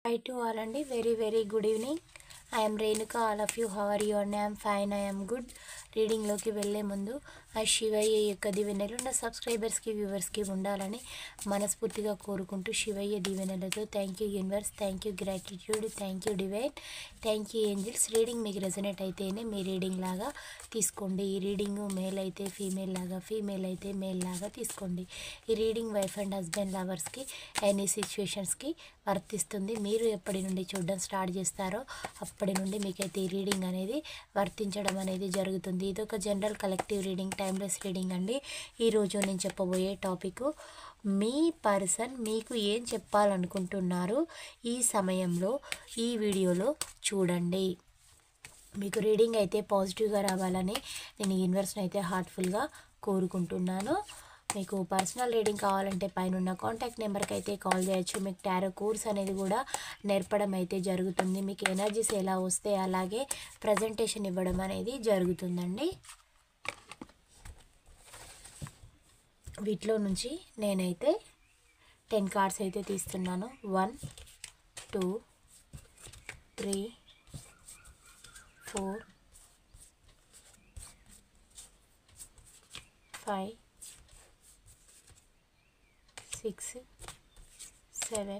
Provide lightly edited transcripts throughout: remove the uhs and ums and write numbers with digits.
Hi to all and very good evening. I am Renuka. All of you, how are you? And I am fine. I am good. Reading లోకి వెళ్ళే ముందు ఆ శివయ్య యొక్క దీవెనలు నా సబ్స్క్రైబర్స్కి వ్యూవర్స్కి ఉండాలని మనస్ఫూర్తిగా కోరుకుంటూ శివయ్య దీవెనలతో thank you universe, thank you gratitude, thank you divine, thank you angels. Reading మీకు రెజనేట్ అయితేనే మీ రీడింగ్ లాగా తీసుకోండి. ఈ రీడింగ్ మేల్ అయితే ఫీమేల్ లాగా, ఫీమేల్ అయితే మేల్ లాగా తీసుకోండి. ఈ రీడింగ్ వైఫ్ అండ్ హస్బెండ్ లవర్స్కి ఎనీ సిచ్యువేషన్స్కి వర్తిస్తుంది. మీరు ఎప్పటి నుండి చూడడం స్టార్ట్ చేస్తారో అప్పటి నుండి మీకైతే ఈ రీడింగ్ అనేది వర్తించడం అనేది జరుగుతుంది. ఇది ఒక general collective reading, timeless reading అండి. ఈరోజు నేను చెప్పబోయే టాపిక్, మీ పర్సన్ మీకు ఏం చెప్పాలనుకుంటున్నారు ఈ సమయంలో ఈ వీడియోలో చూడండి. మీకు రీడింగ్ అయితే పాజిటివ్గా రావాలని నేను యూనివర్స్ని అయితే హార్ట్ఫుల్గా కోరుకుంటున్నాను. మీకు పర్సనల్ రీడింగ్ కావాలంటే పైన కాంటాక్ట్ నెంబర్కి అయితే కాల్ చేయొచ్చు. మీకు టారో కోర్స్ అనేది కూడా నేర్పడం అయితే జరుగుతుంది. మీకు ఎనర్జీస్ ఎలా వస్తే అలాగే ప్రజెంటేషన్ ఇవ్వడం అనేది జరుగుతుందండి. వీటిలో నుంచి నేనైతే 10 కార్డ్స్ అయితే తీస్తున్నాను. 1 2 3 4 5 6 7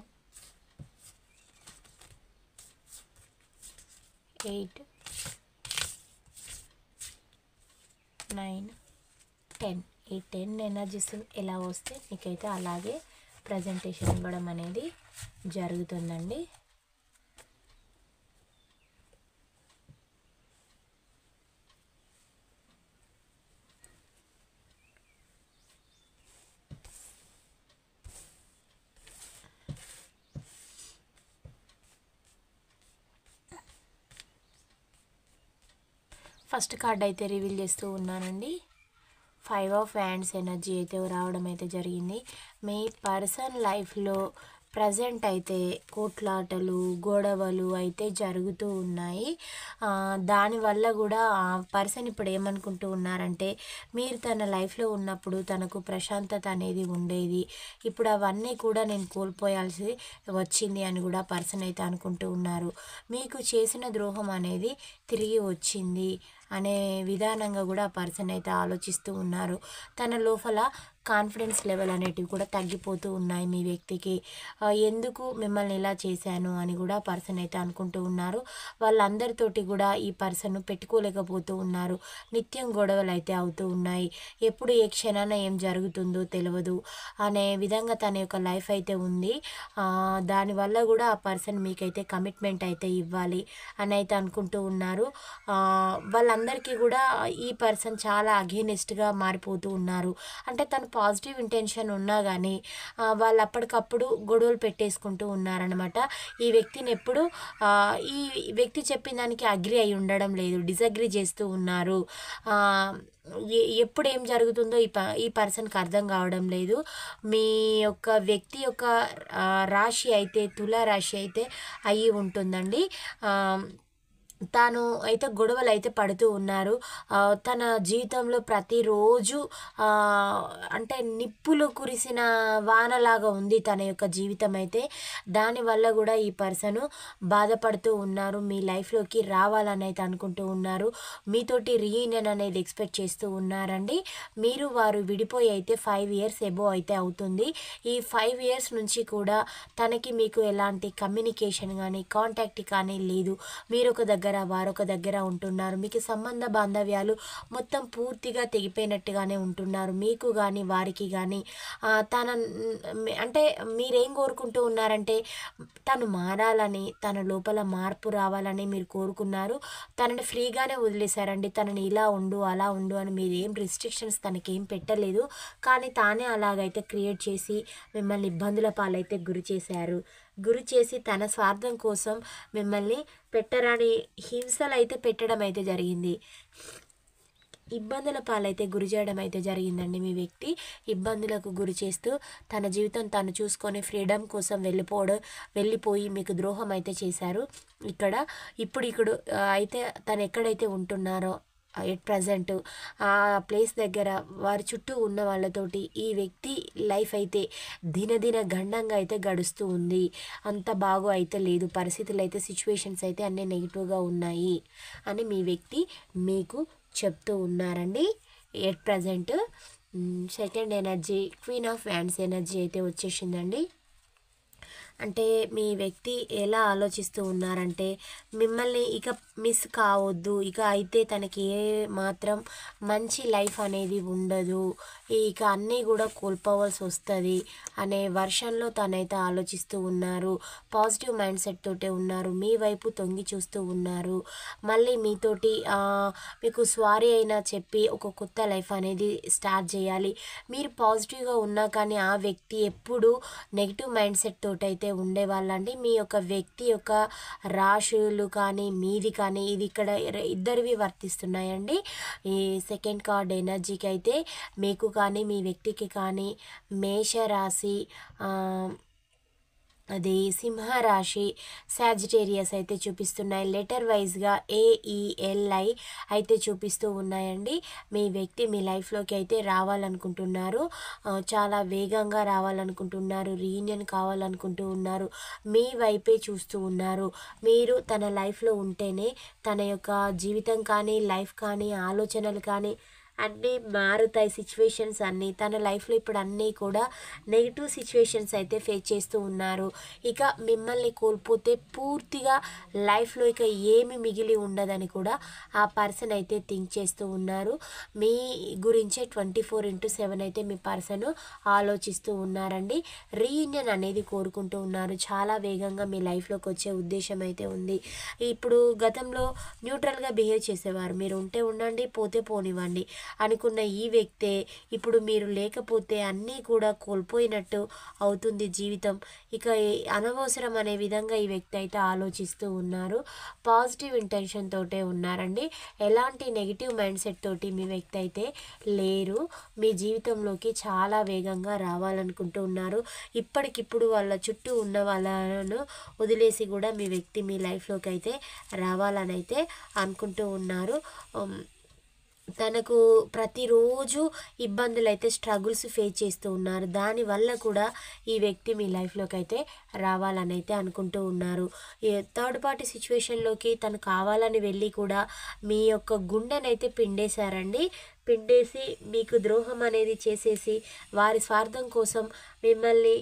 8 9 10. ఈ 10 ఎనర్జీస్ ఎలా వస్తే మీకైతే అలాగే ప్రజెంటేషన్ ఇవ్వడం అనేది జరుగుతుందండి. ఫస్ట్ కార్డ్ అయితే రివీల్ చేస్తూ ఉన్నానండి. 5 ఆఫ్ హ్యాండ్స్ ఎనర్జీ అయితే రావడం అయితే జరిగింది. మీ పర్సన్ లైఫ్లో ప్రజెంట్ అయితే కోట్లాటలు, గొడవలు అయితే జరుగుతూ ఉన్నాయి. దానివల్ల కూడా ఆ పర్సన్ ఇప్పుడు ఏమనుకుంటూ ఉన్నారంటే, మీరు తన లైఫ్లో ఉన్నప్పుడు తనకు ప్రశాంతత అనేది ఉండేది, ఇప్పుడు అవన్నీ కూడా నేను కోల్పోయాల్సి వచ్చింది అని కూడా పర్సన్ అయితే అనుకుంటూ ఉన్నారు. మీకు చేసిన ద్రోహం అనేది తిరిగి వచ్చింది అనే విధానంగా కూడా ఆ పర్సన్ అయితే ఆలోచిస్తూ ఉన్నారు. తన లోపల కాన్ఫిడెన్స్ లెవెల్ అనేటివి కూడా తగ్గిపోతూ ఉన్నాయి. మీ వ్యక్తికి ఎందుకు మిమ్మల్ని ఇలా చేశాను అని కూడా పర్సన్ అయితే అనుకుంటూ ఉన్నారు. వాళ్ళందరితోటి కూడా ఈ పర్సన్ పెట్టుకోలేకపోతూ ఉన్నారు. నిత్యం గొడవలు అయితే అవుతూ ఉన్నాయి. ఎప్పుడు ఏ క్షణాన ఏం జరుగుతుందో తెలియదు అనే విధంగా తన యొక్క లైఫ్ అయితే ఉంది. దానివల్ల కూడా ఆ పర్సన్ మీకైతే కమిట్మెంట్ అయితే ఇవ్వాలి అని అయితే అనుకుంటూ ఉన్నారు. వాళ్ళందరికీ కూడా ఈ పర్సన్ చాలా అగేనిస్ట్గా మారిపోతూ ఉన్నారు. అంటే తను పాజిటివ్ ఇంటెన్షన్ ఉన్నా కానీ వాళ్ళు అప్పటికప్పుడు గొడవలు పెట్టేసుకుంటూ ఉన్నారనమాట. ఈ వ్యక్తిని ఎప్పుడు ఈ వ్యక్తి చెప్పిన దానికి అగ్రి అయి ఉండడం లేదు, డిసగ్రీ చేస్తూ ఉన్నారు. ఎప్పుడు ఏం జరుగుతుందో ఈ పర్సన్కి అర్థం కావడం లేదు. మీ యొక్క వ్యక్తి యొక్క రాశి అయితే తులా రాశి అయితే అయ్యి ఉంటుందండి. తాను అయితే గొడవలు అయితే పడుతూ ఉన్నారు. తన జీవితంలో ప్రతిరోజు అంటే నిప్పులు కురిసిన వానలాగా ఉంది తన యొక్క జీవితం అయితే. దానివల్ల కూడా ఈ పర్సన్ బాధపడుతూ ఉన్నారు. మీ లైఫ్లోకి రావాలని అయితే అనుకుంటూ ఉన్నారు. మీతోటి రీయూనియన్ అనేది ఎక్స్పెక్ట్ చేస్తూ ఉన్నారండి. మీరు వారు విడిపోయి అయితే 5 ఇయర్స్ ఎబో అయితే అవుతుంది. ఈ 5 ఇయర్స్ నుంచి కూడా తనకి మీకు ఎలాంటి కమ్యూనికేషన్ కానీ కాంటాక్ట్ కానీ లేదు. మీరు ఒక దగ్గర వారొక దగ్గర ఉంటున్నారు. మీకు సంబంధ బాంధవ్యాలు మొత్తం పూర్తిగా తెగిపోయినట్టుగానే ఉంటున్నారు. మీకు కానీ వారికి కానీ అంటే మీరేం కోరుకుంటూ ఉన్నారంటే, తను మారాలని, తన లోపల మార్పు రావాలని మీరు కోరుకున్నారు. తనని ఫ్రీగానే వదిలేశారండి. తనని ఇలా ఉండు అలా ఉండు అని మీరు ఏం రిస్ట్రిక్షన్స్ తనకేం పెట్టలేదు. కానీ తానే అలాగైతే క్రియేట్ చేసి మిమ్మల్ని ఇబ్బందుల పాలైతే గురి చేసి తన స్వార్థం కోసం మిమ్మల్ని పెట్టరాని హింసలు అయితే పెట్టడం అయితే జరిగింది. ఇబ్బందుల పాలైతే గురి చేయడం అయితే జరిగిందండి. మీ వ్యక్తి ఇబ్బందులకు గురి చేస్తూ తన జీవితం తను చూసుకొని ఫ్రీడమ్ కోసం వెళ్ళిపోయి మీకు ద్రోహం అయితే చేశారు. ఇప్పుడు అయితే తను ఎక్కడైతే ఉంటున్నారో ఎట్ ప్రజెంట్ ఆ ప్లేస్ దగ్గర వారి చుట్టూ ఉన్న వాళ్ళతోటి ఈ వ్యక్తి లైఫ్ అయితే దినదిన గండంగా అయితే గడుస్తూ ఉంది. అంత బాగు అయితే లేదు, పరిస్థితులు అయితే సిచ్యువేషన్స్ అయితే అన్నీ నెగిటివ్గా ఉన్నాయి అని మీ వ్యక్తి మీకు చెప్తూ ఉన్నారండి at present. Second energy queen of wands energy అయితే వచ్చేసిందండి. అంటే మీ వ్యక్తి ఎలా ఆలోచిస్తూ ఉన్నారంటే మిమ్మల్ని ఇక మిస్ కావద్దు, ఇక అయితే తనకి ఏ మాత్రం మంచి లైఫ్ అనేది ఉండదు, ఇక అన్నీ కూడా కోల్పోవాల్సి వస్తుంది అనే వర్షన్లో తనైతే ఆలోచిస్తూ ఉన్నారు. పాజిటివ్ మైండ్ సెట్ తోటే ఉన్నారు, మీ వైపు తొంగి చూస్తూ ఉన్నారు. మళ్ళీ మీతోటి మీకు సారీ అయినా చెప్పి ఒక కొత్త లైఫ్ అనేది స్టార్ట్ చేయాలి. మీరు పాజిటివ్గా ఉన్నా కానీ ఆ వ్యక్తి ఎప్పుడు నెగిటివ్ మైండ్ సెట్ తోటైతే ఉండేవాళ్ళండి. మీ యొక్క వ్యక్తి యొక్క రాశులు కానీ మీది కానీ ఇది ఇక్కడ ఇద్దరివి వర్తిస్తున్నాయండి. ఈ సెకండ్ కార్డ్ ఎనర్జీకి అయితే మీకు కానీ మీ వ్యక్తికి కానీ మేషరాశి, అది సింహరాశి, సాజిటేరియస్ అయితే చూపిస్తున్నాయి. లెటర్ వైజ్గా AELI అయితే చూపిస్తూ ఉన్నాయండి. మీ వ్యక్తి మీ లైఫ్లోకి అయితే రావాలనుకుంటున్నారు, చాలా వేగంగా రావాలనుకుంటున్నారు, రీయూనియన్ కావాలనుకుంటూ ఉన్నారు, మీ వైపే చూస్తూ ఉన్నారు. మీరు తన లైఫ్లో ఉంటేనే తన యొక్క జీవితం కానీ లైఫ్ కానీ ఆలోచనలు కానీ అన్నీ మారుతాయి. సిచ్యువేషన్స్ అన్నీ తన లైఫ్లో ఇప్పుడు అన్నీ కూడా నెగిటివ్ సిచ్యువేషన్స్ అయితే ఫేస్ చేస్తూ ఉన్నారు. ఇక మిమ్మల్ని కోల్పోతే పూర్తిగా లైఫ్లో ఇక ఏమి మిగిలి ఉండదని కూడా ఆ పర్సన్ అయితే థింక్ చేస్తూ ఉన్నారు. మీ గురించే 24/7 అయితే మీ పర్సన్ ఆలోచిస్తూ ఉన్నారండి. రీయూనియన్ అనేది కోరుకుంటూ ఉన్నారు. చాలా వేగంగా మీ లైఫ్లోకి వచ్చే ఉద్దేశం అయితే ఉంది. ఇప్పుడు గతంలో న్యూట్రల్గా బిహేవ్ చేసేవారు, మీరు ఉంటే ఉండండి పోతే పోనివ్వండి అనుకున్న ఈ వ్యక్తే ఇప్పుడు మీరు లేకపోతే అన్నీ కూడా కోల్పోయినట్టు అవుతుంది జీవితం, ఇక అనవసరం అనే విధంగా ఈ వ్యక్తి అయితే ఆలోచిస్తూ ఉన్నారు. పాజిటివ్ ఇంటెన్షన్ తోటే ఉన్నారండి. ఎలాంటి నెగిటివ్ మైండ్ సెట్ తోటి మీ వ్యక్తి అయితే లేరు. మీ జీవితంలోకి చాలా వేగంగా రావాలనుకుంటూ ఉన్నారు. ఇప్పటికిప్పుడు వాళ్ళ చుట్టూ ఉన్న వాళ్ళను వదిలేసి కూడా మీ వ్యక్తి మీ లైఫ్లోకి అయితే రావాలని అయితే అనుకుంటూ ఉన్నారు. తనకు ప్రతిరోజు ఇబ్బందులు అయితే స్ట్రగుల్స్ ఫేస్ చేస్తూ ఉన్నారు. దానివల్ల కూడా ఈ వ్యక్తి మీ లైఫ్లోకి అయితే రావాలని అయితే అనుకుంటూ ఉన్నారు. థర్డ్ పార్టీ సిచ్యువేషన్లోకి తను కావాలని వెళ్ళి కూడా మీ యొక్క గుండెనైతే పిండేశారండి. పిండేసి మీకు ద్రోహం అనేది చేసేసి వారి స్వార్థం కోసం మిమ్మల్ని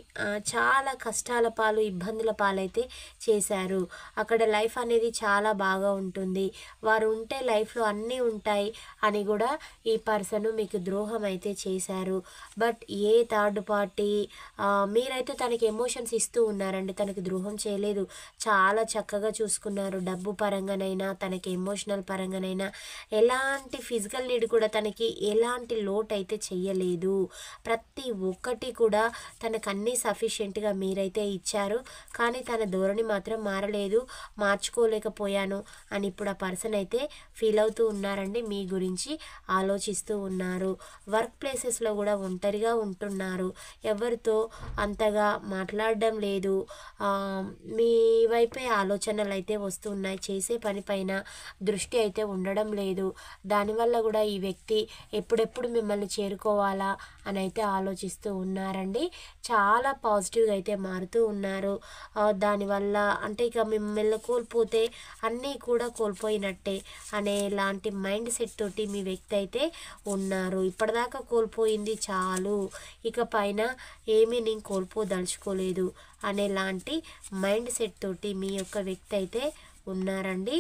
చాలా కష్టాల పాలు ఇబ్బందుల పాలైతే చేశారు. అక్కడ లైఫ్ అనేది చాలా బాగా ఉంటుంది, వారు ఉంటే లైఫ్లో అన్నీ ఉంటాయి అని కూడా ఈ పర్సన్ మీకు ద్రోహం అయితే చేశారు. బట్ ఏ థర్డ్ పార్టీ మీరైతే తనకి ఎమోషన్స్ ఇస్తూ ఉన్నారండి, తనకి ద్రోహం చేయలేదు, చాలా చక్కగా చూసుకున్నారు. డబ్బు పరంగానైనా తనకి ఎమోషనల్ పరంగానైనా ఎలాంటి ఫిజికల్ నీడ్ కూడా తనకి ఎలాంటి లోటు అయితే చెయ్యలేదు. ప్రతి ఒక్కటి కూడా తనకు అన్నీ సఫిషియెంట్గా మీరైతే ఇచ్చారు. కానీ తన ధోరణి మాత్రం మారలేదు, మార్చుకోలేకపోయాను అని ఇప్పుడు ఆ పర్సన్ అయితే ఫీల్ అవుతూ ఉన్నారండి. మీ గురించి ఆలోచిస్తూ ఉన్నారు. వర్క్ ప్లేసెస్లో కూడా ఒంటరిగా ఉంటున్నారు, ఎవరితో అంతగా మాట్లాడడం లేదు. మీ వైపే ఆలోచనలు అయితే వస్తున్నాయి, చేసే పనిపైన దృష్టి అయితే ఉండడం లేదు. దానివల్ల కూడా ఈ వ్యక్తి ఎప్పుడెప్పుడు మిమ్మల్ని చేరుకోవాలా అని అయితే ఆలోచిస్తూ ఉన్నారండి. చాలా పాజిటివ్గా అయితే మారుతూ ఉన్నారు. దానివల్ల అంటే ఇక మిమ్మల్ని కోల్పోతే అన్నీ కూడా కోల్పోయినట్టే అనేలాంటి మైండ్ సెట్ తోటి మీ వ్యక్తి అయితే ఉన్నారు. ఇప్పటిదాకా కోల్పోయింది చాలు, ఇక పైన ఏమీ నేను కోల్పోదలుచుకోలేదు అనేలాంటి మైండ్ సెట్ తోటి మీ యొక్క వ్యక్తి అయితే ఉన్నారండి.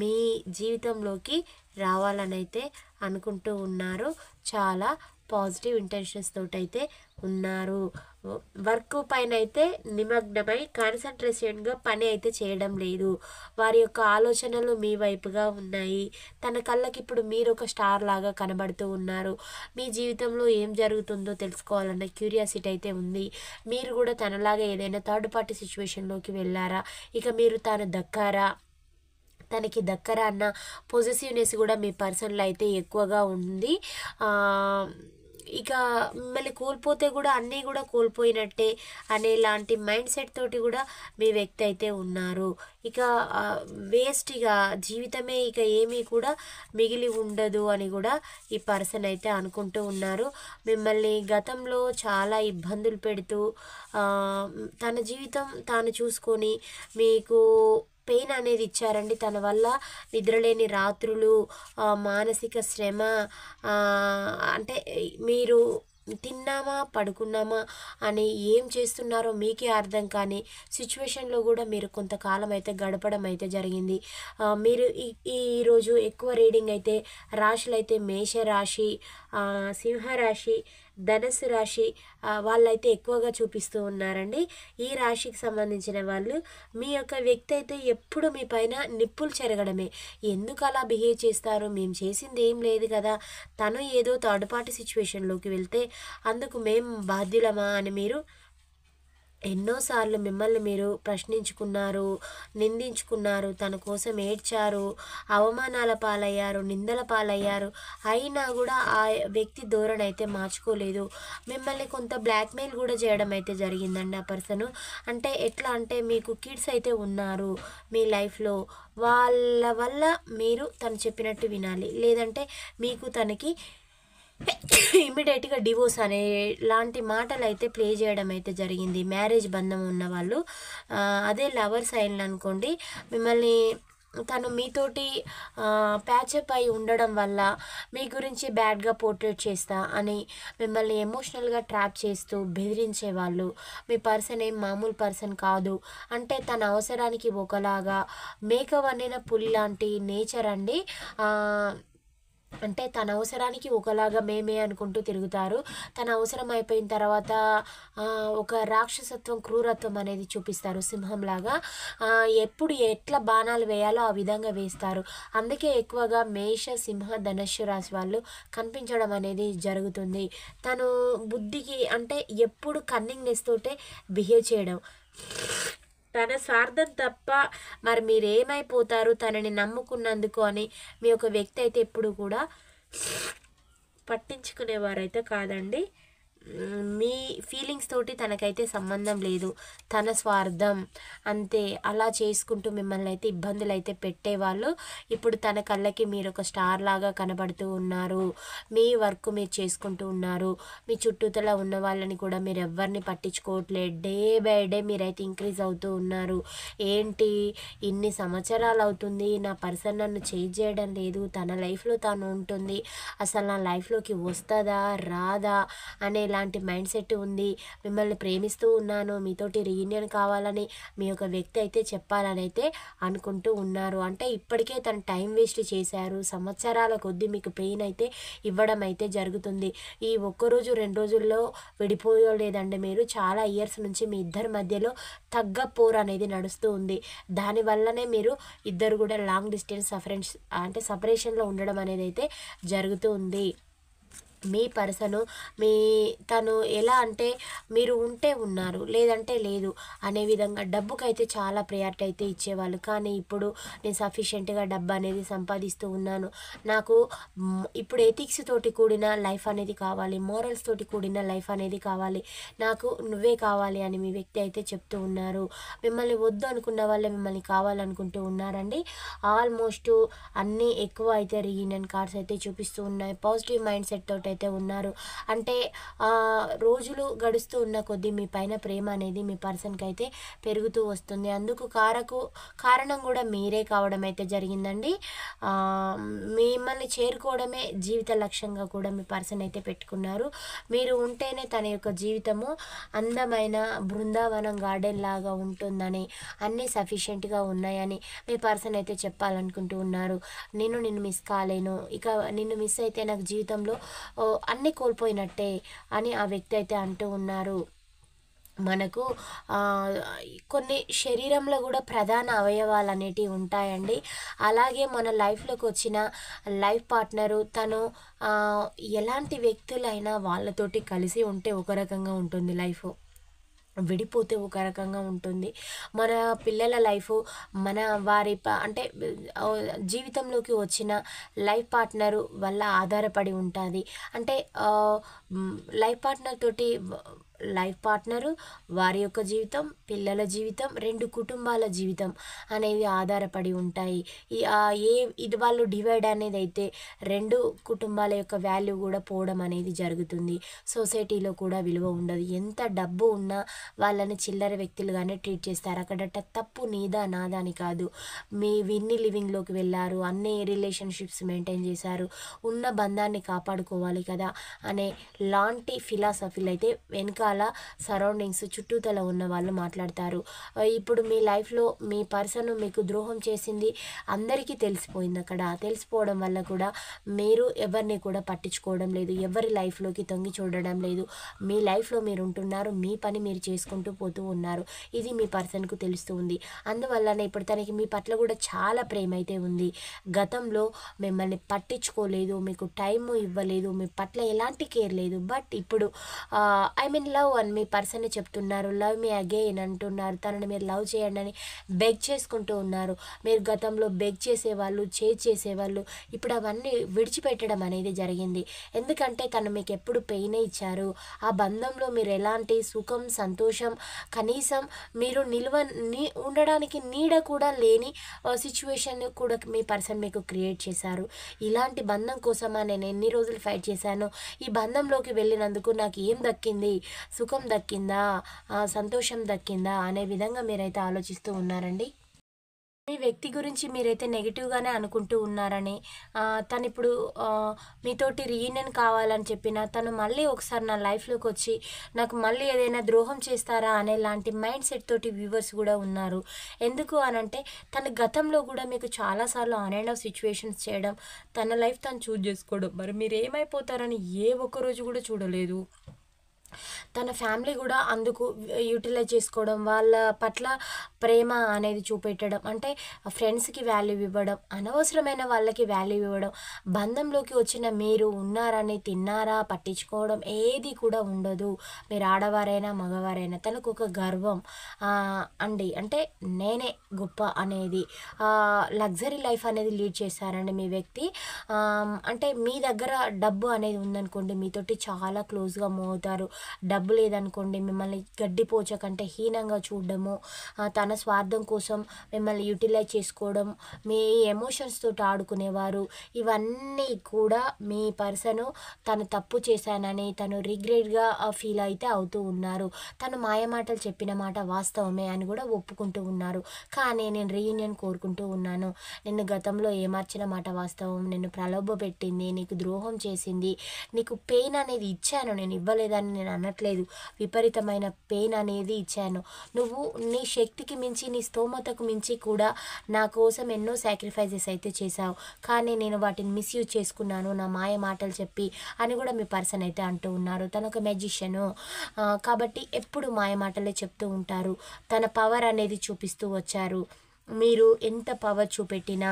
మీ జీవితంలోకి రావాలని అయితే అనుకుంటూ ఉన్నారు. చాలా పాజిటివ్ ఇంటెన్షన్స్ తోటైతే ఉన్నారు. వర్క్ పైన అయితే నిమగ్నమై కాన్సన్ట్రేషన్గా పని అయితే చేయడం లేదు. వారి యొక్క ఆలోచనలు మీ వైపుగా ఉన్నాయి. తన కళ్ళకి ఇప్పుడు మీరు ఒక స్టార్ లాగా కనబడుతూ ఉన్నారు. మీ జీవితంలో ఏం జరుగుతుందో తెలుసుకోవాలన్న క్యూరియాసిటీ అయితే ఉంది. మీరు కూడా తనలాగా ఏదైనా థర్డ్ పార్టీ సిచ్యువేషన్లోకి వెళ్ళారా, ఇక మీరు తాను దక్కారా, తనకి దక్కరా అన్న పొజెసివ్నెస్ కూడా మీ పర్సన్లో అయితే ఎక్కువగా ఉంది. ఇక మిమ్మల్ని కోల్పోతే కూడా అన్నీ కూడా కోల్పోయినట్టే అనేలాంటి మైండ్ సెట్ తోటి కూడా మీ వ్యక్తి అయితే ఉన్నారు. ఇక వేస్ట్గా జీవితమే ఇక ఏమీ కూడా మిగిలి ఉండదు అని కూడా ఈ పర్సన్ అయితే అనుకుంటూ ఉన్నారు. మిమ్మల్ని గతంలో చాలా ఇబ్బందులు పెడుతూ తన జీవితం తాను చూసుకొని మీకు పెయిన్ అనేది ఇచ్చారండి. తన వల్ల నిద్రలేని రాత్రులు, మానసిక శ్రమ, అంటే మీరు తిన్నామా పడుకున్నామా అని ఏం చేస్తున్నారో మీకే అర్థం కాని సిచ్యువేషన్లో కూడా మీరు కొంతకాలం అయితే గడపడం అయితే జరిగింది. మీరు ఈరోజు ఎక్కువ రీడింగ్ అయితే రాశులు అయితే మేషరాశి, సింహరాశి, ధనుసు రాశి వాళ్ళైతే ఎక్కువగా చూపిస్తూ ఉన్నారండి. ఈ రాశికి సంబంధించిన వాళ్ళు మీ యొక్క వ్యక్తి అయితే ఎప్పుడు మీ పైన నిప్పులు చెరగడమే. ఎందుకు అలా బిహేవ్ చేస్తారు, మేము చేసింది ఏం లేదు కదా, తను ఏదో థర్డ్ పార్టీ సిచ్యువేషన్లోకి వెళ్తే అందుకు మేము బాధ్యులమా అని మీరు ఎన్నోసార్లు మిమ్మల్ని మీరు ప్రశ్నించుకున్నారు, నిందించుకున్నారు, తన కోసం ఏడ్చారు, అవమానాల పాలయ్యారు, నిందల పాలయ్యారు. అయినా కూడా ఆ వ్యక్తి ధోరణి అయితే మార్చుకోలేదు. మిమ్మల్ని కొంత బ్లాక్మెయిల్ కూడా చేయడం అయితే జరిగిందండి ఆ పర్సను. అంటే ఎట్లా అంటే మీకు కిడ్స్ అయితే ఉన్నారు మీ లైఫ్లో, వాళ్ళ వల్ల మీరు తను చెప్పినట్టు వినాలి, లేదంటే మీకు తనకి ఇమ్మీడియట్గా డివోర్స్ అనే లాంటి మాటలు అయితే ప్లే చేయడం అయితే జరిగింది. మ్యారేజ్ బంధం ఉన్న వాళ్ళు, అదే లవర్స్ అయిన అనుకోండి, మిమ్మల్ని తను మీతోటి ప్యాచప్ అయి ఉండడం వల్ల మీ గురించి బ్యాడ్గా పోర్ట్రేట్ చేస్తా అని మిమ్మల్ని ఎమోషనల్గా ట్రాప్ చేస్తూ బెదిరించే వాళ్ళు. మీ పర్సన్ ఏం మామూలు పర్సన్ కాదు. అంటే తన అవసరానికి ఒకలాగా మేక వన్నిన పులి లాంటి నేచర్ అండి. అంటే తన అవసరానికి ఒకలాగా మేమే అనుకుంటూ తిరుగుతారు. తన అవసరం అయిపోయిన తర్వాత ఒక రాక్షసత్వం, క్రూరత్వం అనేది చూపిస్తారు సింహంలాగా. ఎప్పుడు ఎట్లా బాణాలు వేయాలో ఆ విధంగా వేస్తారు. అందుకే ఎక్కువగా మేష, సింహ, ధనుస్సు రాశి వాళ్ళు కనిపించడం అనేది జరుగుతుంది. తను బుద్ధికి అంటే ఎప్పుడు కన్నింగ్నెస్ తోటే బిహేవ్ చేయడం, తన స్వార్థం తప్ప మరి మీరేమైపోతారు తనని నమ్ముకున్నందుకు అని మీ యొక్క వ్యక్తి అయితే ఎప్పుడు కూడా పట్టించుకునేవారైతే కాదండి. మీ ఫీలింగ్స్ తోటి తనకైతే సంబంధం లేదు, తన స్వార్థం అంతే. అలా చేసుకుంటూ మిమ్మల్ని అయితే ఇబ్బందులు అయితే పెట్టేవాళ్ళు. ఇప్పుడు తన కళ్ళకి మీరు ఒక స్టార్ లాగా కనబడుతూ ఉన్నారు. మీ వర్క్ మీరు చేసుకుంటూ ఉన్నారు. మీ చుట్టూతల ఉన్న వాళ్ళని కూడా మీరు ఎవరిని పట్టించుకోవట్లేదు. డే బై డే మీరైతే ఇంక్రీజ్ అవుతూ ఉన్నారు. ఏంటి ఇన్ని సంవత్సరాలు అవుతుంది, నా పర్సన్ నన్ను చేంజ్ చేయడం లేదు, తన లైఫ్లో తాను ఉంటుంది, అసలు నా లైఫ్లోకి వస్తుందా రాదా అనే ఇలాంటి మైండ్ సెట్ ఉంది. మిమ్మల్ని ప్రేమిస్తూ ఉన్నాను, మీతోటి రీయూనియన్ కావాలని మీ యొక్క వ్యక్తి అయితే చెప్పాలని అయితే అనుకుంటూ ఉన్నారు. అంటే ఇప్పటికే తను టైం వేస్ట్ చేశారు. సంవత్సరాల కొద్దీ మీకు పెయిన్ అయితే ఇవ్వడం అయితే జరుగుతుంది. ఈ ఒక్కరోజు 2 రోజుల్లో విడిపోలేదండి మీరు. చాలా ఇయర్స్ నుంచి మీ ఇద్దరి మధ్యలో తగ్గ పోరు అనేది నడుస్తూ ఉంది. దానివల్లనే మీరు ఇద్దరు కూడా లాంగ్ డిస్టెన్స్ సపరేషన్లో ఉండడం అనేది అయితే జరుగుతూ ఉంది. మీ పర్సను తను ఎలా అంటే మీరు ఉంటే ఉన్నారు లేదంటే లేదు అనే విధంగా డబ్బుకైతే చాలా ప్రయారిటీ అయితే ఇచ్చేవాళ్ళు. కానీ ఇప్పుడు నేను సఫిషియెంట్గా డబ్బు అనేది సంపాదిస్తూ ఉన్నాను, నాకు ఇప్పుడు ఎథిక్స్ తోటి కూడిన లైఫ్ అనేది కావాలి, మోరల్స్ తోటి కూడిన లైఫ్ అనేది కావాలి, నాకు నువ్వే కావాలి అని మీ వ్యక్తి అయితే చెప్తూ ఉన్నారు. మిమ్మల్ని వద్దు అనుకున్న వాళ్ళే మిమ్మల్ని కావాలనుకుంటూ ఉన్నారండి. ఆల్మోస్ట్ అన్నీ ఎక్కువ అయితే రీయూనియన్ కార్డ్స్ అయితే చూపిస్తూ ఉన్నాయి. పాజిటివ్ మైండ్ సెట్ తోటి అయితే ఉన్నారు. అంటే రోజులు గడుస్తూ ఉన్న కొద్దీ మీ పైన ప్రేమ అనేది మీ పర్సన్కి అయితే పెరుగుతూ వస్తుంది. అందుకు కారణం కూడా మీరే కావడం అయితే జరిగిందండి. మిమ్మల్ని చేరుకోవడమే జీవిత లక్ష్యంగా కూడా మీ పర్సన్ అయితే పెట్టుకున్నారు. మీరు ఉంటేనే తన యొక్క జీవితము అందమైన బృందావనం గార్డెన్ లాగా ఉంటుందని, అన్నీ సఫిషియెంట్గా ఉన్నాయని మీ పర్సన్ అయితే చెప్పాలనుకుంటూ ఉన్నారు. నిన్ను మిస్ కాలేను, ఇక నిన్ను మిస్ అయితే నాకు జీవితంలో అన్నీ కోల్పోయినట్టే అని ఆ వ్యక్తి అయితే అంటూ ఉన్నారు. మనకు కొన్ని శరీరంలో కూడా ప్రధాన అవయవాలు అనేటివి ఉంటాయండి. అలాగే మన లైఫ్లోకి వచ్చిన లైఫ్ పార్ట్నరు తను ఎలాంటి వ్యక్తులైనా వాళ్ళతోటి కలిసి ఉంటే ఒక రకంగా ఉంటుంది లైఫ్. విడిపోతే ఒక రకంగా ఉంటుంది. మన పిల్లల లైఫ్ మన వారి అంటే జీవితంలోకి వచ్చిన లైఫ్ పార్ట్నరు వల్ల ఆధారపడి ఉంటుంది. అంటే లైఫ్ పార్ట్నర్ తోటి లైఫ్ పార్ట్నరు, వారి యొక్క జీవితం, పిల్లల జీవితం, 2 కుటుంబాల జీవితం అనేవి ఆధారపడి ఉంటాయి. ఏ ఇది వాళ్ళు డివైడ్ అనేది అయితే 2 కుటుంబాల యొక్క వాల్యూ కూడా పోవడం అనేది జరుగుతుంది. సొసైటీలో కూడా విలువ ఉండదు. ఎంత డబ్బు ఉన్నా వాళ్ళని చిల్లర వ్యక్తులుగానే ట్రీట్ చేస్తారు. అక్కడట తప్పు నీదా నాదా అని కాదు. మీ విన్ని లివింగ్లోకి వెళ్ళారు, అన్ని రిలేషన్షిప్స్ మెయింటైన్ చేశారు, ఉన్న బంధాన్ని కాపాడుకోవాలి కదా అనే లాంటి ఫిలాసఫీలు అయితే వెనుకాల సరౌండింగ్స్ చుట్టూతల ఉన్న వాళ్ళు మాట్లాడతారు. ఇప్పుడు మీ లైఫ్లో మీ పర్సన్ మీకు ద్రోహం చేసింది అందరికీ తెలిసిపోయింది. అక్కడ తెలిసిపోవడం వల్ల కూడా మీరు ఎవరిని కూడా పట్టించుకోవడం లేదు, ఎవరి లైఫ్లోకి తొంగి చూడడం లేదు. మీ లైఫ్లో మీరు ఉంటున్నారు, మీ పని మీరు చేసుకుంటూ పోతూ ఉన్నారు. ఇది మీ పర్సన్కు తెలుస్తూ ఉంది. అందువల్లనే ఇప్పుడు తనకి మీ పట్ల కూడా చాలా ప్రేమ అయితే ఉంది. గతంలో మిమ్మల్ని పట్టించుకోలేదు, మీకు టైము ఇవ్వలేదు, మీ పట్ల ఎలాంటి కేర్ లేదు. బట్ ఇప్పుడు ఐ మీన్ లవ్ అని మీ పర్సన్ చెప్తున్నారు. లవ్ మీ అగైన్ అంటున్నారు. తనని మీరు లవ్ చేయండి అని బెగ్ చేసుకుంటూ ఉన్నారు. మీరు గతంలో బెగ్ చేసేవాళ్ళు, చేసేవాళ్ళు, ఇప్పుడు అవన్నీ విడిచిపెట్టడం అనేది జరిగింది. ఎందుకంటే తను మీకు ఎప్పుడు పెయినే ఇచ్చారు. ఆ బంధంలో మీరు ఎలాంటి సుఖం, సంతోషం, కనీసం మీరు ఉండడానికి నీడ కూడా లేని సిచ్యువేషన్ కూడా మీ పర్సన్ మీకు క్రియేట్ చేశారు. ఇలాంటి బంధం కోసమా నేను ఎన్ని రోజులు ఫైట్ చేశాను, ఈ బంధంలోకి వెళ్ళినందుకు నాకు ఏం దక్కింది, సుఖం దక్కిందా, సంతోషం దక్కిందా అనే విధంగా మీరైతే ఆలోచిస్తూ ఉన్నారండి. మీ వ్యక్తి గురించి మీరైతే నెగిటివ్గానే అనుకుంటూ ఉన్నారని, తను ఇప్పుడు మీతోటి రీయూనియన్ కావాలని చెప్పిన తను మళ్ళీ ఒకసారి నా లైఫ్లోకి వచ్చి నాకు మళ్ళీ ఏదైనా ద్రోహం చేస్తారా అనే లాంటి మైండ్ సెట్ తోటి వ్యూవర్స్ కూడా ఉన్నారు. ఎందుకు అనంటే తన గతంలో కూడా మీకు చాలాసార్లు ఆన్ అండ్ ఆఫ్ సిచ్యువేషన్స్ చేయడం, తన లైఫ్ తను చూజ్ చేసుకోవడం, మరి మీరు ఏమైపోతారని ఏ ఒక్కరోజు కూడా చూడలేదు. తన ఫ్యామిలీ కూడా అందుకు యూటిలైజ్ చేసుకోవడం, వాళ్ళ పట్ల ప్రేమ అనేది చూపెట్టడం, అంటే ఫ్రెండ్స్కి వాల్యూ ఇవ్వడం, అనవసరమైన వాళ్ళకి వాల్యూ ఇవ్వడం, బంధంలోకి వచ్చిన మీరు ఉన్నారని తిన్నారా పట్టించుకోవడం ఏది కూడా ఉండదు. మీరు ఆడవారైనా మగవారైనా తనకు ఒక గర్వం అండి, అంటే నేనే గొప్ప అనేది లగ్జరీ లైఫ్ అనేది లీడ్ చేశారండి మీ వ్యక్తి. అంటే మీ దగ్గర డబ్బు అనేది ఉందనుకోండి, మీతోటి చాలా క్లోజ్గా మూవ్ అవుతారు. డబ్బు లేదనుకోండి మిమ్మల్ని గడ్డిపోచ కంటే హీనంగా చూడడము, తన స్వార్థం కోసం మిమ్మల్ని యూటిలైజ్ చేసుకోవడం, మీ ఎమోషన్స్ తోటి ఆడుకునేవారు. ఇవన్నీ కూడా మీ పర్సను తను తప్పు చేశానని తను రిగ్రెట్గా ఫీల్ అయితే అవుతూ ఉన్నారు. తను మాయమాటలు చెప్పిన మాట వాస్తవమే అని కూడా ఒప్పుకుంటూ ఉన్నారు. కానీ నేను రీయూనియన్ కోరుకుంటూ ఉన్నాను. నిన్ను గతంలో ఏమార్చిన మాట వాస్తవం, నిన్ను ప్రలోభ పెట్టింది, నీకు ద్రోహం చేసింది, నీకు పెయిన్ అనేది ఇచ్చాను, నేను ఇవ్వలేదని నేను అనట్లేదు, విపరీతమైన పెయిన్ అనేది ఇచ్చాను. నువ్వు నీ శక్తికి మించి, నీ స్తోమతకు మించి కూడా నా కోసం ఎన్నో సాక్రిఫైజెస్ అయితే చేశావు. కానీ నేను వాటిని మిస్యూజ్ చేసుకున్నాను నా మాయ మాటలు చెప్పి అని కూడా మీ పర్సన్ అయితే అంటూ ఉన్నారు. తను ఒక మెజిషియను కాబట్టి ఎప్పుడు మాయ మాటలే చెప్తూ ఉంటారు. తన పవర్ అనేది చూపిస్తూ వచ్చారు. మీరు ఎంత పవర్ చూపెట్టినా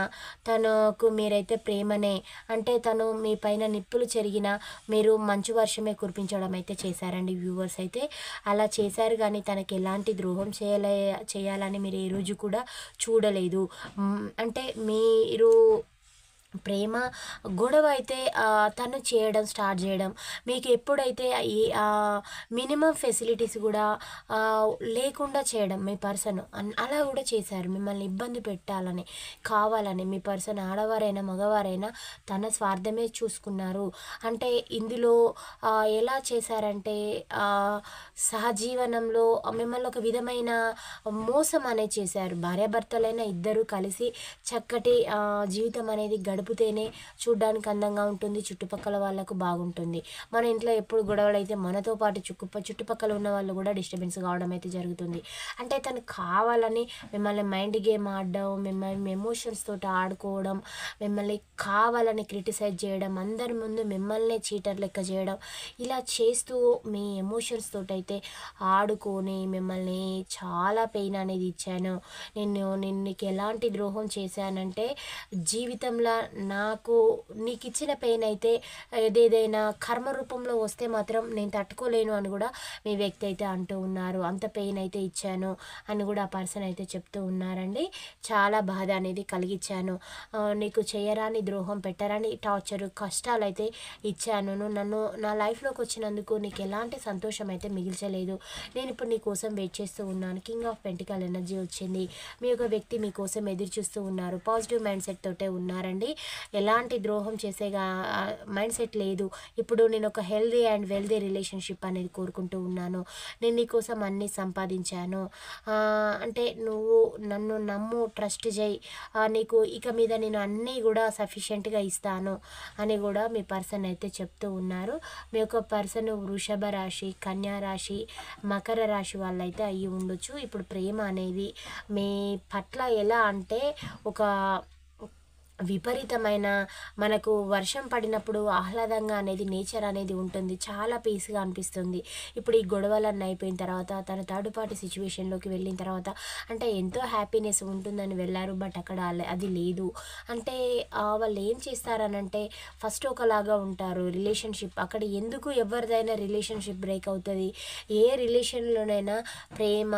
తనకు మీరైతే ప్రేమనే, అంటే తను మీ పైన నిప్పులు చెరిగినా మీరు మంచు వర్షమే కురిపించడం అయితే చేశారండి. వ్యూవర్స్ అయితే అలా చేశారు, కానీ తనకి ఎలాంటి ద్రోహం చేయాలని మీరు ఏ రోజు కూడా చూడలేదు. అంటే మీరు ప్రేమ గొడవ అయితే తను స్టార్ట్ చేయడం, మీకు ఎప్పుడైతే ఈ మినిమం ఫెసిలిటీస్ కూడా లేకుండా చేయడం మీ పర్సన్ అలా కూడా చేశారు. మిమ్మల్ని ఇబ్బంది పెట్టాలని కావాలని మీ పర్సన్ ఆడవారైనా మగవారైనా తన స్వార్థమే చూసుకున్నారు. అంటే ఇందులో ఎలా చేశారంటే సహజీవనంలో మిమ్మల్ని ఒక విధమైన మోసం అనేది చేశారు. భార్యాభర్తలైనా ఇద్దరు కలిసి చక్కటి జీవితం అనేది గడిపితేనే చూడ్డానికి అందంగా ఉంటుంది, చుట్టుపక్కల వాళ్ళకు బాగుంటుంది. మన ఇంట్లో ఎప్పుడు గొడవలు అయితే మనతో పాటు చుట్టుపక్కల ఉన్న వాళ్ళు కూడా డిస్టర్బెన్స్ కావడం అయితే జరుగుతుంది. అంటే తను కావాలని మిమ్మల్ని మైండ్ గేమ్ ఆడడం, మిమ్మల్ని ఎమోషన్స్ తోటి ఆడుకోవడం, మిమ్మల్ని కావాలని క్రిటిసైజ్ చేయడం, అందరి ముందు మిమ్మల్ని చీటర్ లెక్క చేయడం, ఇలా చేస్తూ మీ ఎమోషన్స్ తోటి అయితే ఆడుకొని మిమ్మల్ని చాలా పెయిన్ అనేది ఇచ్చాను. నేను నీకు ఎలాంటి ద్రోహం చేశానంటే జీవితంలో నాకు నీకు ఇచ్చిన పెయిన్ అయితే ఏదేదైనా కర్మ రూపంలో వస్తే మాత్రం నేను తట్టుకోలేను అని కూడా మీ వ్యక్తి అయితే అంటూ ఉన్నారు. అంత పెయిన్ అయితే ఇచ్చాను అని కూడా ఆ పర్సన్ అయితే చెప్తూ ఉన్నారండి. చాలా బాధ అనేది కలిగించాను, నీకు చేయరాని ద్రోహం, పెట్టరాని టార్చరు, కష్టాలు అయితే ఇచ్చాను. నన్ను నా లైఫ్లోకి వచ్చినందుకు నీకు ఎలాంటి సంతోషం అయితే మిగిల్చలేదు. నేను ఇప్పుడు నీ కోసం వెయిట్ చేస్తూ ఉన్నాను. కింగ్ ఆఫ్ పెంటికల్ ఎనర్జీ వచ్చింది. మీ యొక్క వ్యక్తి మీకోసం ఎదురు చూస్తూ ఉన్నారు. పాజిటివ్ మైండ్ సెట్ తోటే ఉన్నారండి. ఎలాంటి ద్రోహం చేసేగా మైండ్ సెట్ లేదు. ఇప్పుడు నేను ఒక హెల్దీ అండ్ వెల్దీ రిలేషన్షిప్ అనేది కోరుకుంటూ ఉన్నాను. నేను నీకోసం అన్నీ సంపాదించాను, అంటే నువ్వు నన్ను నమ్ము, ట్రస్ట్ చేయి, నీకు ఇక మీద నేను అన్నీ కూడా సఫిషియెంట్గా ఇస్తాను అని కూడా మీ పర్సన్ అయితే చెప్తూ ఉన్నారు. మీ యొక్క పర్సన్ వృషభ రాశి, కన్యా రాశి, మకర రాశి వాళ్ళైతే అయ్యి ఉండొచ్చు. ఇప్పుడు ప్రేమ అనేది మీ పట్ల ఎలా అంటే ఒక విపరీతమైన, మనకు వర్షం పడినప్పుడు ఆహ్లాదంగా అనేది నేచర్ అనేది ఉంటుంది, చాలా పీస్గా అనిపిస్తుంది. ఇప్పుడు ఈ గొడవలన్నీ అయిపోయిన తర్వాత తన థర్డ్ పార్టీ సిచ్యువేషన్లోకి వెళ్ళిన తర్వాత అంటే ఎంతో హ్యాపీనెస్ ఉంటుందని వెళ్ళారు. బట్ అక్కడ అది లేదు. అంటే వాళ్ళు ఏం చేస్తారనంటే ఫస్ట్ ఒకలాగా ఉంటారు రిలేషన్షిప్. అక్కడ ఎందుకు ఎవరిదైనా రిలేషన్షిప్ బ్రేక్ అవుతుంది? ఏ రిలేషన్లోనైనా ప్రేమ,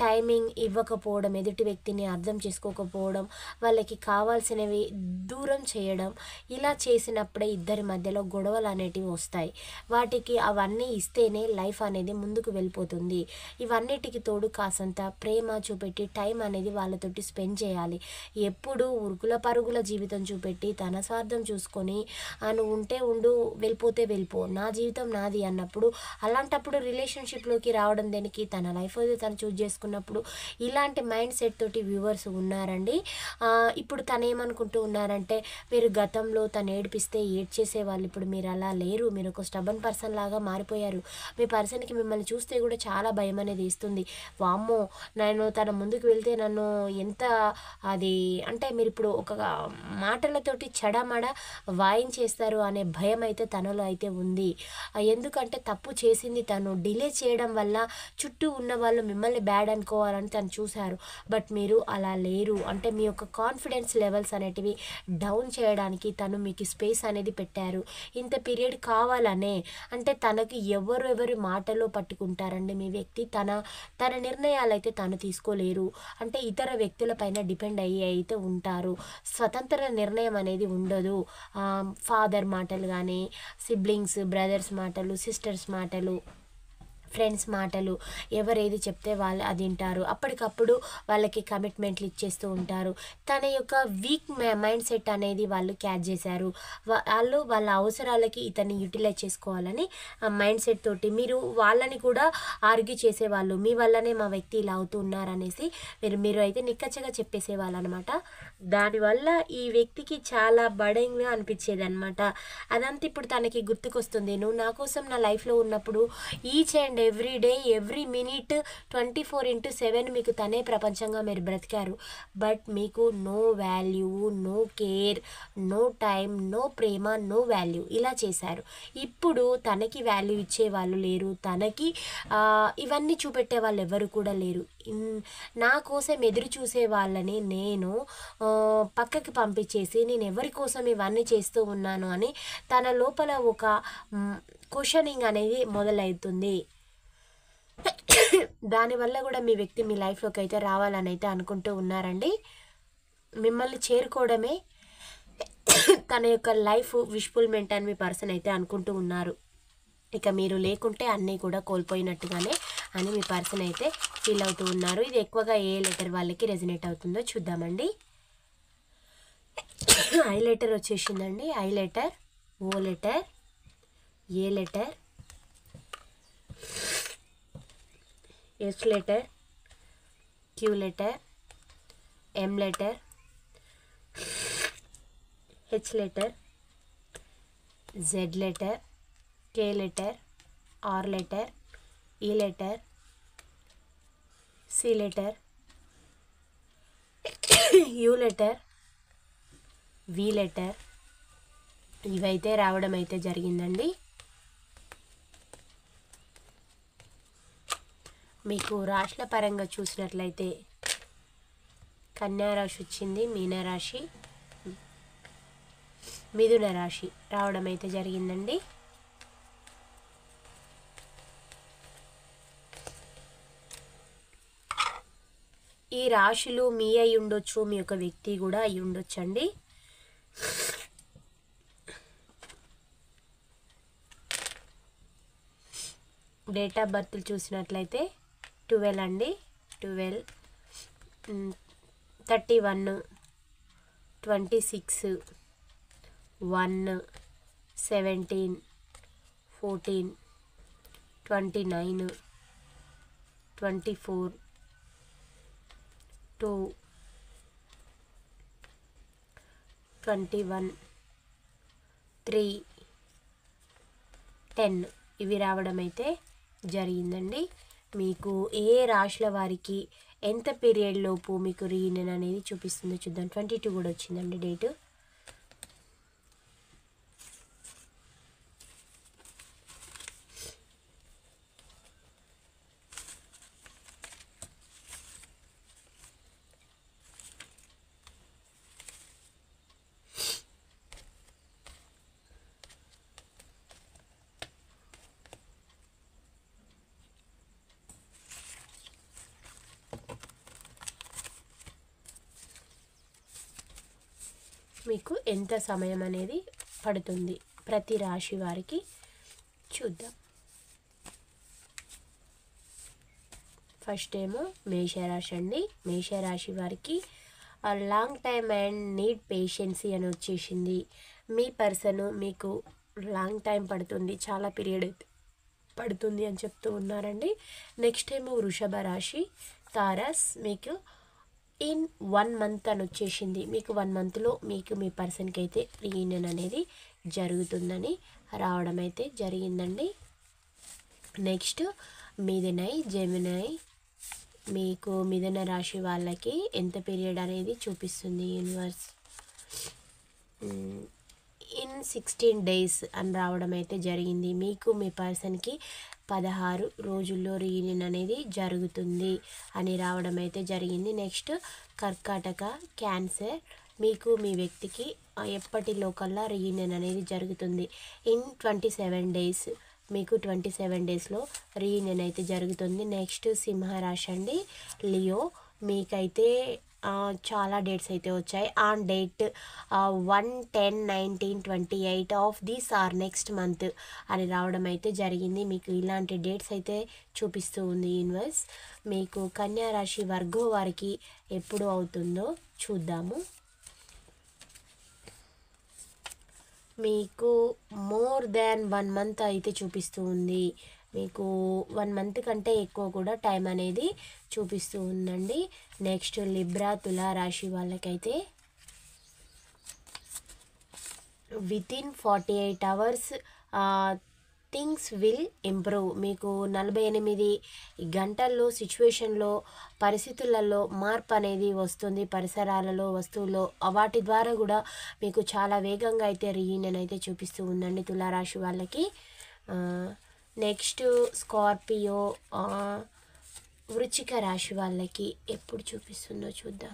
టైమింగ్ ఇవ్వకపోవడం, ఎదుటి వ్యక్తిని అర్థం చేసుకోకపోవడం, వాళ్ళకి కావాల్సినవి దూరం చేయడం, ఇలా చేసినప్పుడే ఇద్దరి మధ్యలో గొడవలు అనేటివి వస్తాయి. వాటికి అవన్నీ ఇస్తేనే లైఫ్ అనేది ముందుకు వెళ్ళిపోతుంది. ఇవన్నిటికి తోడు కాసంత ప్రేమ చూపెట్టి టైం అనేది వాళ్ళతోటి స్పెండ్ చేయాలి. ఎప్పుడు ఉరుకుల పరుగుల జీవితం చూపెట్టి తన స్వార్థం చూసుకొని నువ్వు ఉంటే ఉండు, వెళ్ళిపోతే వెళ్ళిపో, నా జీవితం నాది అన్నప్పుడు, అలాంటప్పుడు రిలేషన్షిప్లోకి రావడం దేనికి? తన లైఫ్ అయితే తను చూజ్ చేసుకున్నప్పుడు ఇలాంటి మైండ్ సెట్ తోటి వ్యూవర్స్ ఉన్నారండి. ఇప్పుడు తను ఏమనుకుంటూ ఉన్నారంటే మీరు గతంలో తను ఏడిపిస్తే ఏడ్చేసేవాళ్ళు, ఇప్పుడు మీరు అలా లేరు, మీరు ఒక స్టబన్ పర్సన్ లాగా మారిపోయారు. మీ పర్సన్కి మిమ్మల్ని చూస్తే కూడా చాలా భయం అనేది ఇస్తుంది. వామ్మో, నేను తన ముందుకు వెళ్తే నన్ను ఎంత అది అంటే మీరు ఇప్పుడు ఒక మాటలతోటి చెడమడ వాయించేస్తారు అనే భయం అయితే తనలో అయితే ఉంది. ఎందుకంటే తప్పు చేసింది తను, డిలే చేయడం వల్ల చుట్టూ ఉన్న వాళ్ళు మిమ్మల్ని బ్యాడ్ అనుకోవాలని తను చూశారు. బట్ మీరు అలా లేరు. అంటే మీ యొక్క కాన్ఫిడెన్స్ లెవెల్స్ అనేటివి డౌన్ చేయడానికి తను మీకు స్పేస్ అనేది పెట్టారు. ఇంత పీరియడ్ కావాలనే, అంటే తనకి ఎవరెవరి మాటలో పట్టుకుంటారండి మీ వ్యక్తి. తన నిర్ణయాలు అయితే తను తీసుకోలేరు. అంటే ఇతర వ్యక్తుల పైన డిపెండ్ అయ్యి అయితే ఉంటారు. స్వతంత్ర నిర్ణయం అనేది ఉండదు. ఫాదర్ మాటలు కానీ, సిబ్లింగ్స్, బ్రదర్స్ మాటలు, సిస్టర్స్ మాటలు, ఫ్రెండ్స్ మాటలు, ఎవరేది చెప్తే వాళ్ళు అది వింటారు. అప్పటికప్పుడు వాళ్ళకి కమిట్మెంట్లు ఇచ్చేస్తూ ఉంటారు. తన యొక్క వీక్ మైండ్ సెట్ అనేది వాళ్ళు క్యాచ్ చేశారు. వాళ్ళు వాళ్ళ అవసరాలకి ఇతన్ని యూటిలైజ్ చేసుకోవాలని మైండ్ సెట్ తోటి మీరు వాళ్ళని కూడా ఆర్గ్యూ చేసేవాళ్ళు. మీ వల్లనే మా వ్యక్తి ఇలా అవుతూ ఉన్నారనేసి మీరు అయితే నిక్కచ్చగా చెప్పేసేవాళ్ళు అనమాట. దానివల్ల ఈ వ్యక్తికి చాలా బడంగా అనిపించేది అనమాట. అదంతా ఇప్పుడు తనకి గుర్తుకొస్తుంది. నువ్వు నా కోసం నా లైఫ్లో ఉన్నప్పుడు each and every day, every minute 24/7 మీకు తనే ప్రపంచంగా మీరు బ్రతికారు. బట్ మీకు no value, no care, no time, no ప్రేమ, నో వాల్యూ ఇలా చేశారు. ఇప్పుడు తనకి వాల్యూ ఇచ్చే వాళ్ళు లేరు, తనకి ఇవన్నీ చూపెట్టే వాళ్ళు ఎవరు కూడా లేరు. నా కోసం ఎదురు చూసే వాళ్ళని నేను పక్కకి పంపించేసి నేను ఎవరి కోసం ఇవన్నీ చేస్తూ ఉన్నాను అని తన లోపల ఒక క్వశ్చనింగ్ అనేది మొదలవుతుంది. దానివల్ల కూడా మీ వ్యక్తి మీ లైఫ్లోకి అయితే రావాలని అయితే అనుకుంటూ ఉన్నారండి. మిమ్మల్ని చేరుకోవడమే తన యొక్క లైఫ్ విష్ఫుల్మెంట్ అని మీ పర్సన్ అయితే అనుకుంటూ ఉన్నారు. ఇక మీరు లేకుంటే అన్నీ కూడా కోల్పోయినట్టుగానే అని మీ పర్సన్ అయితే ఫీల్ అవుతూ ఉన్నారు. ఇది ఎక్కువగా ఏ లెటర్ వాళ్ళకి రెజినేట్ అవుతుందో చూద్దామండి. ఐ లెటర్ వచ్చేసిందండి. I letter, O letter, A letter, S letter, Q letter, M letter, H letter, Z letter, K letter, R letter, E letter, C letter, U letter, V letter, ఇవైతే రావడం అయితే జరిగిందండి. మీకు రాశుల పరంగా చూసినట్లయితే కన్యా రాశి వచ్చింది, మీనరాశి, మిథున రాశి రావడం అయితే జరిగిందండి. ఈ రాశులు మీ అయి ఉండొచ్చు, మీ యొక్క వ్యక్తి కూడా అయి ఉండొచ్చండి. డేట్ ఆఫ్ బర్త్ చూసినట్లయితే 12 అండి. 12, 31, 26, 1, 17, 14, 29, 24, 2, 21, 3, 10 ఇవి రావడం అయితే జరిగిందండి. మీకు ఏ రాశుల వారికి ఎంత పీరియడ్ లోపు మీకు రీయూనియన్ అనేది చూపిస్తుందో చూద్దాం. 22 కూడా వచ్చిందండి డేటు. మీకు ఎంత సమయం అనేది పడుతుంది ప్రతి రాశి వారికి చూద్దాం. ఫస్ట్ ఏమో మేషరాశి అండి. మేషరాశి వారికి లాంగ్ టైమ్ అండ్ నీడ్ పేషెన్సీ అని వచ్చేసింది. మీ పర్సన్ మీకు లాంగ్ టైం పడుతుంది, చాలా పీరియడ్ పడుతుంది అని చెప్తూ ఉన్నారండి. నెక్స్ట్ ఏమో వృషభ రాశి తారస్, మీకు ఇన్ 1 మంత్ అని వచ్చేసింది. మీకు 1 మంత్లో మీకు మీ పర్సన్కి అయితే రీయూనియన్ అనేది జరుగుతుందని రావడం అయితే జరిగిందండి. నెక్స్ట్ మిథునై జెమినై, మీకు మిథున రాశి వాళ్ళకి ఎంత పీరియడ్ అనేది చూపిస్తుంది యూనివర్స్. ఇన్ 16 days అని రావడం అయితే జరిగింది. మీకు మీ పర్సన్కి 16 రోజుల్లో రీయూనియన్ అనేది జరుగుతుంది అని రావడం అయితే జరిగింది. నెక్స్ట్ కర్కాటక క్యాన్సర్, మీకు మీ వ్యక్తికి ఎప్పటిలో కల్లా రీయూనియన్ అనేది జరుగుతుంది. ఇన్ 27 days, మీకు 27 daysలో రీయూనియన్ అయితే జరుగుతుంది. నెక్స్ట్ సింహరాశి అండి లియో, మీకైతే చాలా డేట్స్ అయితే వచ్చాయి. On date 1, 10, 19, 28 of this or next month అని రావడం అయితే జరిగింది. మీకు ఇలాంటి డేట్స్ అయితే చూపిస్తూ ఉంది యూనివర్స్. మీకు కన్యా రాశి వర్గో వారికి ఎప్పుడు అవుతుందో చూద్దాము. మీకు మోర్ దాన్ 1 month అయితే చూపిస్తూ ఉంది. మీకు 1 month కంటే ఎక్కువ కూడా టైం అనేది చూపిస్తూ ఉందండి. నెక్స్ట్ లిబ్రా తులా రాశి వాళ్ళకైతే within 48 hours things will improve. మీకు 48 గంటల్లో సిచ్యువేషన్లో పరిస్థితులలో మార్పు అనేది వస్తుంది. పరిసరాలలో వస్తువుల్లో వాటి ద్వారా కూడా మీకు చాలా వేగంగా అయితే రీయూనియన్ అయితే చూపిస్తూ ఉందండి తులారాశి వాళ్ళకి. నెక్స్ట్ స్కార్పియో వృశ్చిక రాశి వాళ్ళకి ఎప్పుడు చూపిస్తుందో చూద్దాం.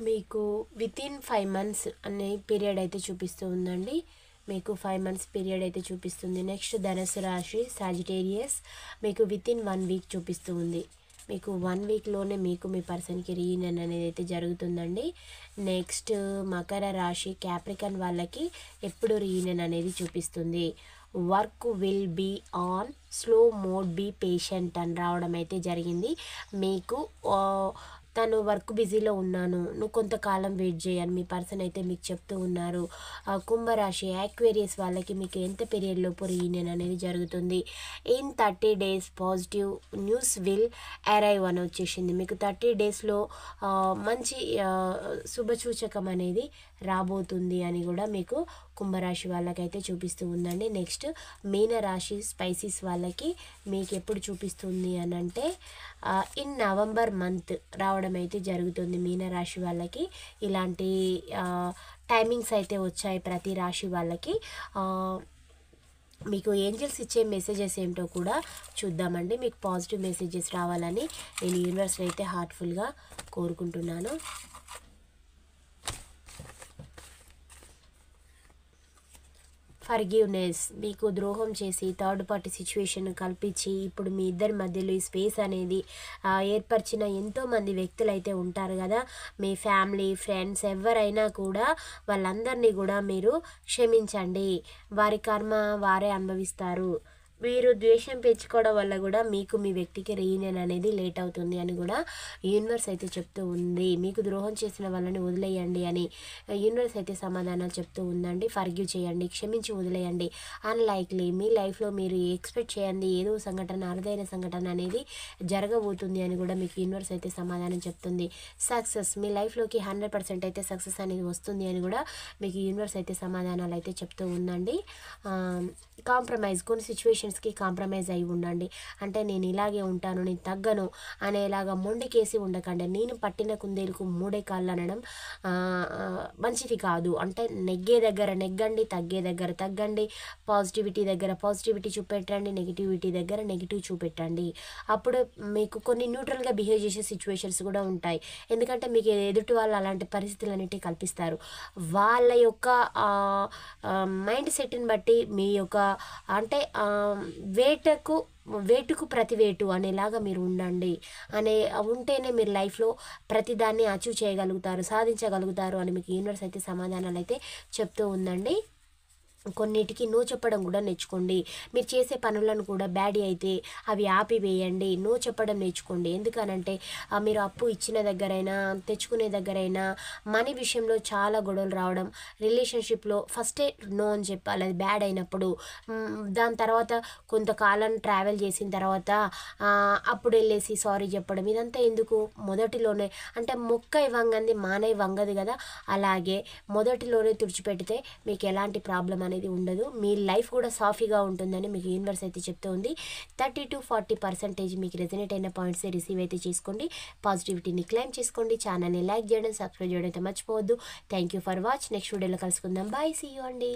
మీకు వితిన్ 5 months అనే పీరియడ్ అయితే చూపిస్తూ ఉందండి. మీకు 5 months పీరియడ్ అయితే చూపిస్తుంది. నెక్స్ట్ ధనుసు రాశి సాజిటేరియస్, మీకు వితిన్ 1 week చూపిస్తూ ఉంది. మీకు 1 weekలోనే మీకు మీ పర్సన్కి రీయూనియన్ అనేది అయితే జరుగుతుందండి. నెక్స్ట్ మకర రాశి క్యాప్రికన్ వాళ్ళకి ఎప్పుడు రీయూనియన్ అనేది చూపిస్తుంది. Work will be on slow mode, be patient అని రావడం అయితే జరిగింది. మీకు తను వర్క్ బిజీలో ఉన్నాను, నువ్వు కొంతకాలం వెయిట్ చేయని మీ పర్సన్ అయితే మీకు చెప్తూ ఉన్నారు. కుంభరాశి యాక్వేరియస్ వాళ్ళకి మీకు ఎంత పీరియడ్ లోపు రీయూనియన్ అనేది జరుగుతుంది. In 30 days positive news will arrive అని వచ్చేసింది. మీకు 30 daysలో మంచి శుభసూచకం అనేది రాబోతుంది అని కూడా మీకు కుంభరాశి వాళ్ళకైతే చూపిస్తూ ఉందండి. నెక్స్ట్ మీనరాశి స్పైసీస్ వాళ్ళకి మీకు ఎప్పుడు చూపిస్తుంది అని అంటే ఇన్ నవంబర్ మంత్ రావడం అయితే జరుగుతుంది. మీనరాశి వాళ్ళకి ఇలాంటి టైమింగ్స్ అయితే వచ్చాయి ప్రతి రాశి వాళ్ళకి. మీకు ఏంజల్స్ ఇచ్చే మెసేజెస్ ఏంటో కూడా చూద్దామండి. మీకు పాజిటివ్ మెసేజెస్ రావాలని నేను యూనివర్స్లో అయితే హార్ట్ఫుల్గా కోరుకుంటున్నాను. ఫర్గివ్నెస్, మీకు ద్రోహం చేసి థర్డ్ పార్టీ సిచ్యువేషన్ కల్పించి ఇప్పుడు మీ ఇద్దరి మధ్యలో ఈ స్పేస్ అనేది ఏర్పరిచిన ఎంతోమంది వ్యక్తులు అయితే ఉంటారు కదా, మీ ఫ్యామిలీ ఫ్రెండ్స్ ఎవరైనా కూడా వాళ్ళందరినీ కూడా మీరు క్షమించండి. వారి కర్మ వారే అనుభవిస్తారు. మీరు ద్వేషం పెంచుకోవడం వల్ల కూడా మీకు మీ వ్యక్తికి రీయూనియన్ అనేది లేట్ అవుతుంది అని కూడా యూనివర్స్ అయితే చెప్తూ ఉంది. మీకు ద్రోహం చేసిన వాళ్ళని వదిలేయండి అని యూనివర్స్ అయితే సమాధానాలు చెప్తూ ఉందండి. ఫర్గివ్ చేయండి, క్షమించి వదిలేయండి. అన్లైక్లీ మీ లైఫ్లో మీరు ఎక్స్పెక్ట్ చేయండి ఏదో సంఘటన, అరుదైన సంఘటన అనేది జరగబోతుంది అని కూడా మీకు యూనివర్స్ అయితే సమాధానం చెప్తుంది. సక్సెస్, మీ లైఫ్లోకి 100% అయితే సక్సెస్ అనేది వస్తుంది అని కూడా మీకు యూనివర్స్ అయితే సమాధానాలు అయితే చెప్తూ ఉందండి. కాంప్రమైజ్, కొన్ని సిచ్యువేషన్స్కి కాంప్రమైజ్ అయి ఉండండి. అంటే నేను ఇలాగే ఉంటాను, నేను తగ్గను అనేలాగా మొండికేసి ఉండకండి. నేను పట్టిన కుందేలుకు మూడే కాళ్ళు అనడం మంచిది కాదు. అంటే నెగ్గే దగ్గర నెగ్గండి, తగ్గే దగ్గర తగ్గండి. పాజిటివిటీ దగ్గర పాజిటివిటీ చూపెట్టండి, నెగిటివిటీ దగ్గర నెగిటివ్ చూపెట్టండి. అప్పుడు మీకు కొన్ని న్యూట్రల్గా బిహేవ్ చేసే సిచ్యువేషన్స్ కూడా ఉంటాయి. ఎందుకంటే మీకు ఎదుటి వాళ్ళు అలాంటి పరిస్థితులన్నిటి కల్పిస్తారు. వాళ్ళ యొక్క మైండ్ సెట్ని బట్టి మీ యొక్క అంటే వేటుకు ప్రతి వేటు అనేలాగా మీరు ఉండండి. ఉంటేనే మీరు లైఫ్లో ప్రతిదాన్ని అచీవ్ చేయగలుగుతారు, సాధించగలుగుతారు అని మీకు యూనివర్స్ అయితే సమాధానాలు అయితే చెప్తూ ఉందండి. కొన్నిటికి నో చెప్పడం కూడా నేర్చుకోండి. మీరు చేసే పనులను కూడా బ్యాడీ అయితే అవి ఆపివేయండి. నో చెప్పడం నేర్చుకోండి. ఎందుకనంటే మీరు అప్పు ఇచ్చిన దగ్గరైనా తెచ్చుకునే దగ్గరైనా మనీ విషయంలో చాలా గొడవలు రావడం, రిలేషన్షిప్లో ఫస్టే నో అని చెప్పాలి అది బ్యాడ్ అయినప్పుడు. దాని తర్వాత కొంతకాలం ట్రావెల్ చేసిన తర్వాత అప్పుడు వెళ్ళేసి సారీ చెప్పడం, ఇదంతా ఎందుకు? మొదటిలోనే అంటే మొక్క ఇవ్వంగంది మానే వంగదు కదా, అలాగే మొదటిలోనే తుడిచిపెడితే మీకు ఎలాంటి ప్రాబ్లం అనేది ఉండదు. మీ లైఫ్ కూడా సాఫీగా ఉంటుందని మీకు యూనివర్స్ అయితే చెప్తూ ఉంది. 30-40% మీకు రెజనేట్ అయిన పాయింట్స్ రిసీవ్ అయితే చేసుకోండి. పాజిటివిటీని క్లైమ్ చేసుకోండి. ఛానల్ని లైక్ చేయడం, సబ్స్క్రైబ్ చేయడం అయితే మర్చిపోవద్దు. Thank you for watch. Next వీడియోలో కలుసుకుందాం. బాయ్, సీ యూ అండి.